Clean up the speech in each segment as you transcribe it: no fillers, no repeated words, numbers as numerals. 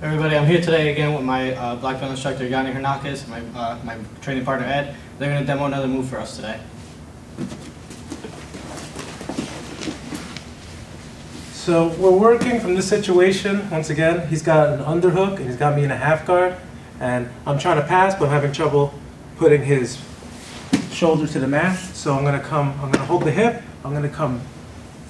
Everybody, I'm here today again with my black belt instructor Yanni, my training partner Ed. They're going to demo another move for us today. So we're working from this situation. Once again, he's got an underhook and he's got me in a half guard, and I'm trying to pass, but I'm having trouble putting his shoulder to the mat. So I'm going to hold the hip. I'm going to come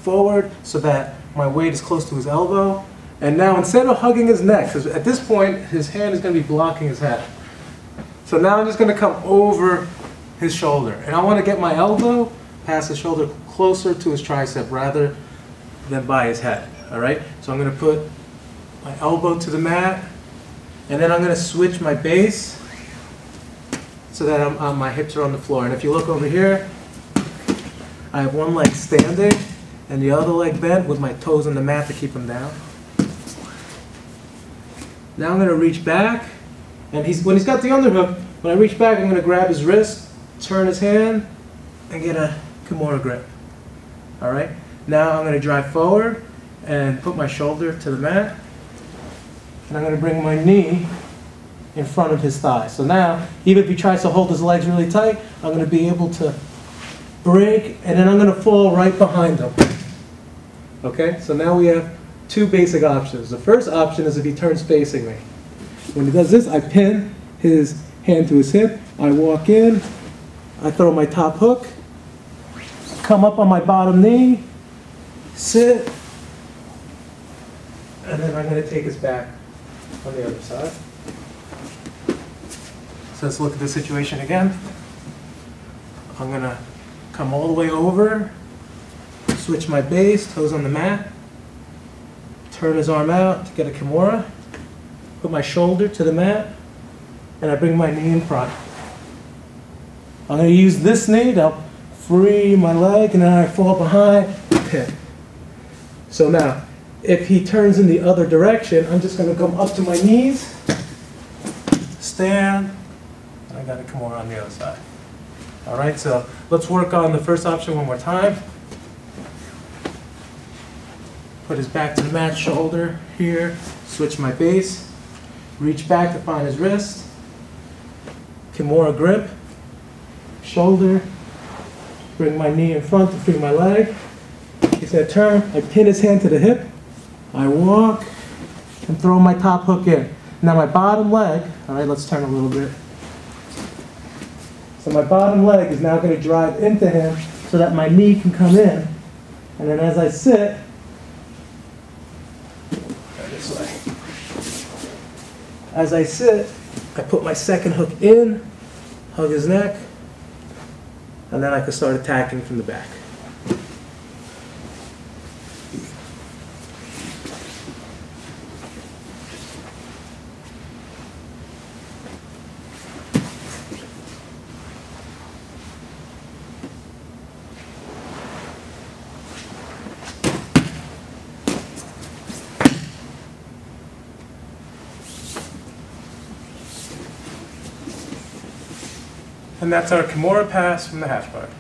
forward so that my weight is close to his elbow. And now instead of hugging his neck, because at this point his hand is going to be blocking his head. So now I'm just going to come over his shoulder. And I want to get my elbow past his shoulder closer to his tricep rather than by his head. Alright? So I'm going to put my elbow to the mat. And then I'm going to switch my base so that my hips are on the floor. And if you look over here, I have one leg standing and the other leg bent with my toes on the mat to keep them down. Now I'm going to reach back, and when he's got the underhook, when I reach back, I'm going to grab his wrist, turn his hand, and get a Kimura grip. All right? Now I'm going to drive forward and put my shoulder to the mat, and I'm going to bring my knee in front of his thigh. So now, even if he tries to hold his legs really tight, I'm going to be able to break, and then I'm going to fall right behind him. Okay? So now we have two basic options. The first option is if he turns facing me. When he does this, I pin his hand to his hip, I walk in, I throw my top hook, come up on my bottom knee, sit, and then I'm going to take his back on the other side. So let's look at the situation again. I'm going to come all the way over, switch my base, toes on the mat, turn his arm out to get a Kimura, put my shoulder to the mat, and I bring my knee in front. I'm going to use this knee to free my leg, and then I fall behind, pin. So now, if he turns in the other direction, I'm just going to come up to my knees, stand, and I got a Kimura on the other side. All right, so let's work on the first option one more time. Put his back to the mat, shoulder here, switch my base, reach back to find his wrist, Kimura grip, shoulder, bring my knee in front to free my leg. He's going to turn, I pin his hand to the hip, I walk, and throw my top hook in. Now my bottom leg, all right, let's turn a little bit. So my bottom leg is now going to drive into him so that my knee can come in. And then as I sit, as I sit, I put my second hook in, hug his neck, and then I can start attacking from the back. And that's our Kimura pass from the half guard.